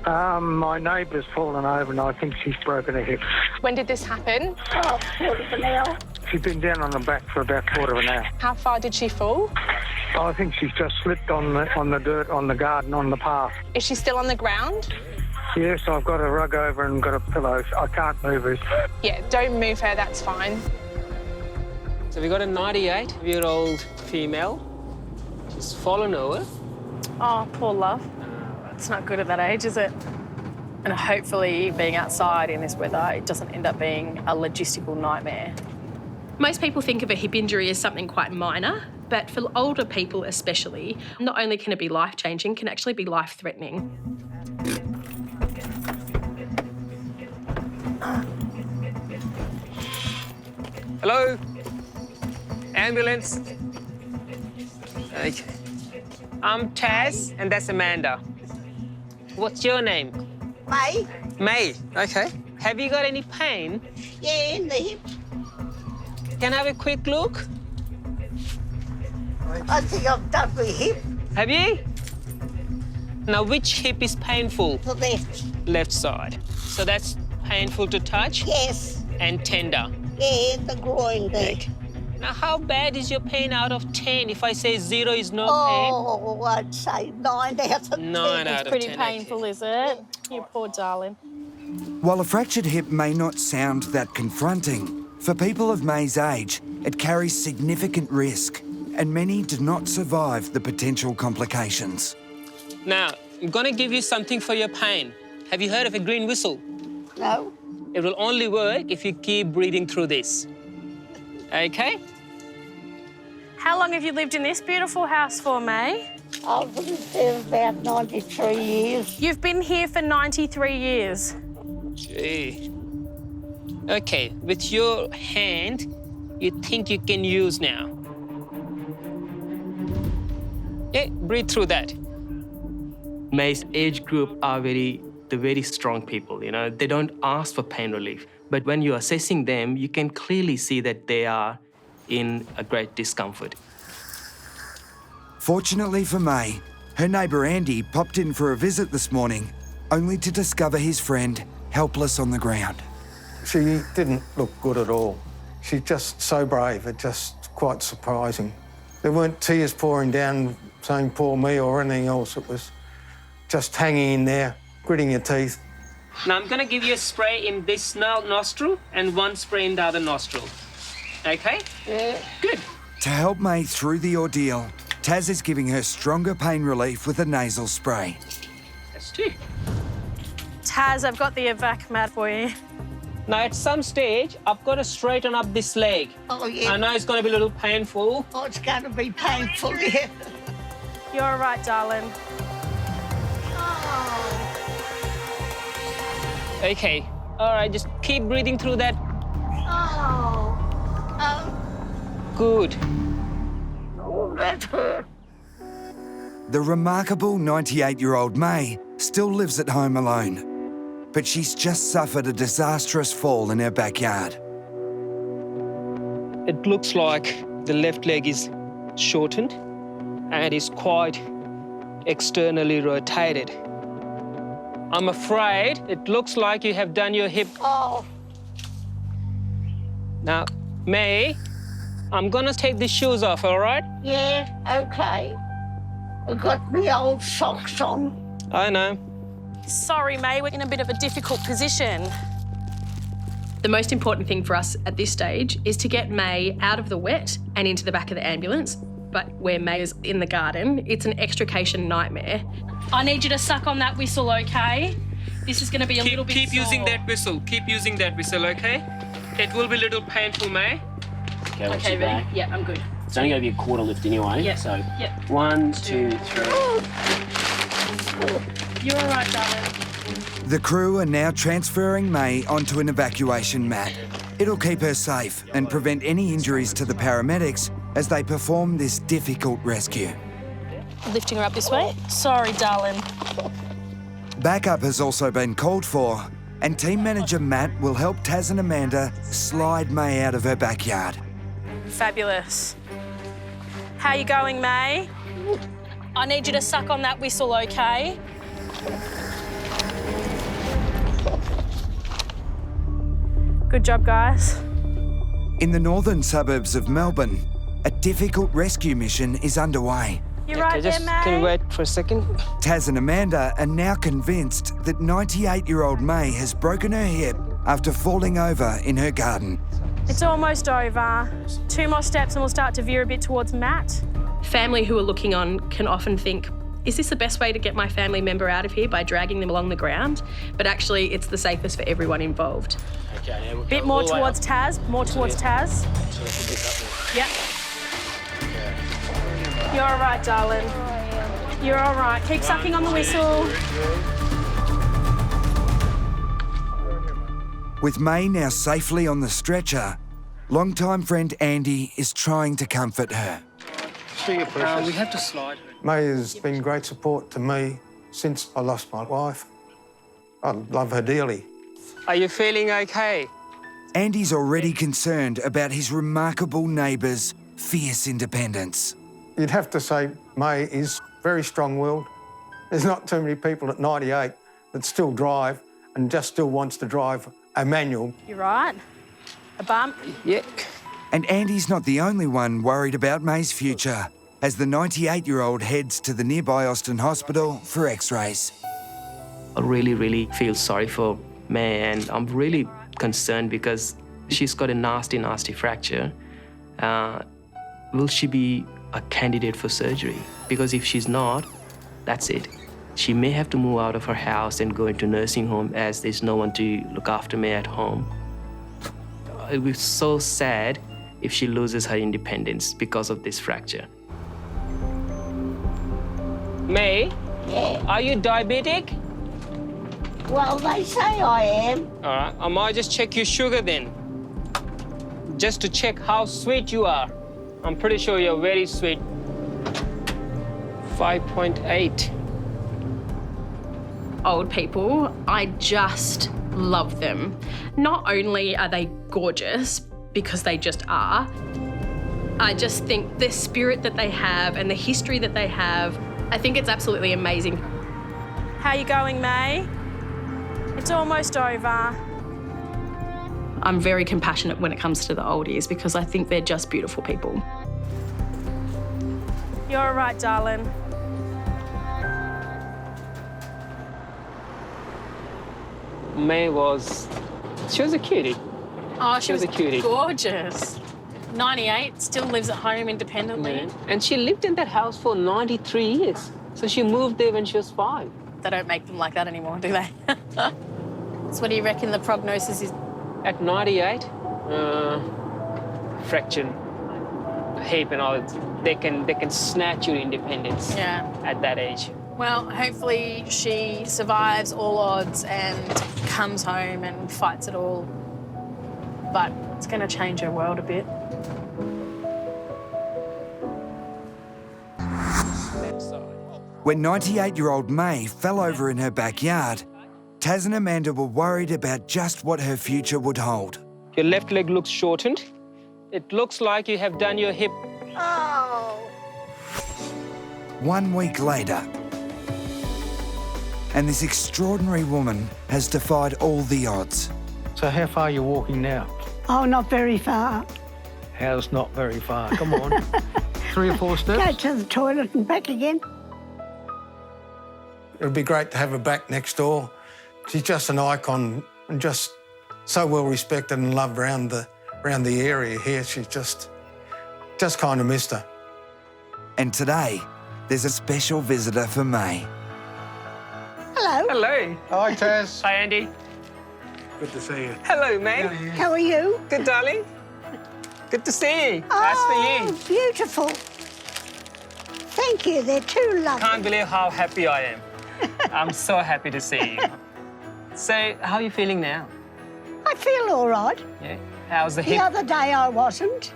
My neighbour's fallen over and I think she's broken her hip. When did this happen? Oh, quarter of an hour. She's been down on the back for about quarter of an hour. How far did she fall? I think she's just slipped on the dirt on the garden on the path. Is she still on the ground? Yes, I've got a rug over and got a pillow. I can't move her. Yeah, don't move her, that's fine. So we got a 98-year-old female. She's fallen over. Oh, poor love. It's not good at that age, is it? And hopefully being outside in this weather, it doesn't end up being a logistical nightmare. Most people think of a hip injury as something quite minor, but for older people especially, not only can it be life-changing, can actually be life-threatening. Hello? Ambulance? Okay. I'm Taz, and that's Amanda. What's your name? May? May, okay. Have you got any pain? Yeah, in the hip. Can I have a quick look? I think I've done my hip. Have you? Now, which hip is painful? The left. Left side. So that's painful to touch? Yes. And tender? Yeah, the groin there. Okay. Now, how bad is your pain out of 10? If I say 0 is no Oh, I'd say 9 out of 10. 9 out of Pretty 10. painful, is it? You poor darling. While a fractured hip may not sound that confronting, for people of May's age, it carries significant risk, and many do not survive the potential complications. Now, I'm going to give you something for your pain. Have you heard of a green whistle? No. It will only work if you keep breathing through this. Okay? How long have you lived in this beautiful house for, May? I've lived there about 93 years. You've been here for 93 years. Gee. Okay, with your hand, you think you can use now. Yeah, breathe through that. May's age group are the very strong people, you know. They don't ask for pain relief. But when you're assessing them, you can clearly see that they are in a great discomfort. Fortunately for May, her neighbour Andy popped in for a visit this morning, only to discover his friend helpless on the ground. She didn't look good at all. She's just so brave, it's just quite surprising. There weren't tears pouring down saying poor me or anything else. It was just hanging in there, gritting your teeth. Now, I'm going to give you a spray in this nostril and one spray in the other nostril. Okay? Yeah. Good. To help May through the ordeal, Taz is giving her stronger pain relief with a nasal spray. That's two. Taz, I've got the evac mat for you. Now, at some stage, I've got to straighten up this leg. Oh, yeah. I know it's going to be a little painful. Oh, it's going to be painful, yeah. You're all right, darling. Oh. Okay. All right, just keep breathing through that. Oh. Good. Oh, that hurt. The remarkable 98-year-old May still lives at home alone, but she's just suffered a disastrous fall in her backyard. It looks like the left leg is shortened and is quite externally rotated. I'm afraid it looks like you have done your hip. Oh. Now, May, I'm gonna take the shoes off, all right? Yeah, OK. I've got my old socks on. I know. Sorry, May, we're in a bit of a difficult position. The most important thing for us at this stage is to get May out of the wet and into the back of the ambulance. But where May is in the garden, it's an extrication nightmare. I need you to suck on that whistle, OK? This is going to be a little bit Keep using sore. that whistle. Keep using that whistle, OK? It will be a little painful, May. Okay, let's Okay, sit back. ready? Yeah, I'm good. It's only going to be a quarter lift anyway. Yep. So Yep. 1, 2, 3. You're all right, darling. The crew are now transferring May onto an evacuation mat. It'll keep her safe and prevent any injuries to the paramedics as they perform this difficult rescue. Lifting her up this way. Sorry, darling. Backup has also been called for, and team manager Matt will help Taz and Amanda slide May out of her backyard. Fabulous. How you going, May? I need you to suck on that whistle, OK? Good job, guys. In the northern suburbs of Melbourne, a difficult rescue mission is underway. You right there, May? Can you wait for a second? Taz and Amanda are now convinced that 98-year-old May has broken her hip after falling over in her garden. It's almost over. 2 more steps and we'll start to veer a bit towards Matt. Family who are looking on can often think, is this the best way to get my family member out of here by dragging them along the ground? But actually, it's the safest for everyone involved. Okay, now we'll Bit go more all the way towards up. Taz, more towards Taz. So that's a bit up there. Yep. You're all right, darling. You're all right. Keep sucking on the whistle. With May now safely on the stretcher, longtime friend Andy is trying to comfort her. We have to slide her. May has been great support to me since I lost my wife. I love her dearly. Are you feeling okay? Andy's already concerned about his remarkable neighbour's fierce independence. You'd have to say May is very strong-willed. There's not too many people at 98 that still drive and just still wants to drive a manual. You right? A bump? Yeah. And Andy's not the only one worried about May's future as the 98-year-old heads to the nearby Austin Hospital for x-rays. I really, really feel sorry for May, and I'm really concerned because she's got a nasty, nasty fracture. Will she be a candidate for surgery? Because if she's not, that's it. She may have to move out of her house and go into nursing home as there's no one to look after May at home. It would be so sad if she loses her independence because of this fracture. May, Yeah. are you diabetic? Well, they say I am. All right, I might just check your sugar then. Just to check how sweet you are. I'm pretty sure you're very sweet. 5.8. Old people, I just love them. Not only are they gorgeous, because they just are, I just think the spirit that they have and the history that they have, I think it's absolutely amazing. How you going, May? It's almost over. I'm very compassionate when it comes to the oldies because I think they're just beautiful people. You're all right, darling. May was, she was a cutie. Oh, She was a cutie. gorgeous. 98, still lives at home independently. And she lived in that house for 93 years. So she moved there when she was 5. They don't make them like that anymore, do they? So what do you reckon the prognosis is? At 98, fractured hip and all, they can snatch your independence Yeah. at that age. Well, hopefully she survives all odds and comes home and fights it all. But it's going to change her world a bit. When 98-year-old May fell over in her backyard, Taz and Amanda were worried about just what her future would hold. Your left leg looks shortened. It looks like you have done your hip. Oh. 1 week later, and this extraordinary woman has defied all the odds. So how far are you walking now? Oh, not very far. How's not very far? Come on. 3 or 4 steps? Go to the toilet and back again. It'd be great to have her back next door. She's just an icon and just so well respected and loved around the area here. She's just kind of missed her. And today, there's a special visitor for May. Hello. Hello. Hi, Taz. Hi, Andy. Good to see you. Hello, May. How are you? Good, darling. Good to see you. Oh, Nice for you. beautiful. Thank you. They're too lovely. Can't believe how happy I am. I'm so happy to see you. So, how are you feeling now? I feel all right. Yeah. How's the The hip? other day I wasn't.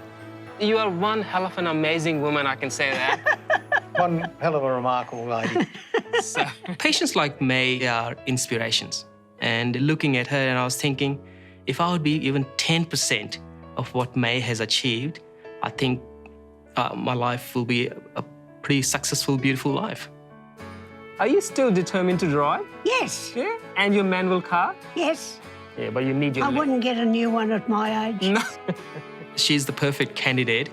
You are one hell of an amazing woman, I can say that. One hell of a remarkable lady. So, Patients like May are inspirations. And looking at her, and I was thinking, if I would be even 10% of what May has achieved, I think my life will be a pretty successful, beautiful life. are you still determined to drive? Yes. Yeah. And your manual car? Yes. Yeah, but you need your I wouldn't get a new one at my age. No. She's the perfect candidate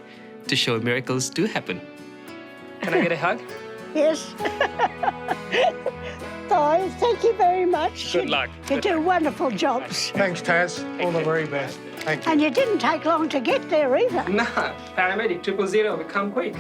to show miracles do happen. Can I get a hug? Yes. Oh, thank you very much. Good luck. You do wonderful jobs. Thanks, Taz. All the very best. Thank you. And you didn't take long to get there either. Nah, paramedic 000, we come quick.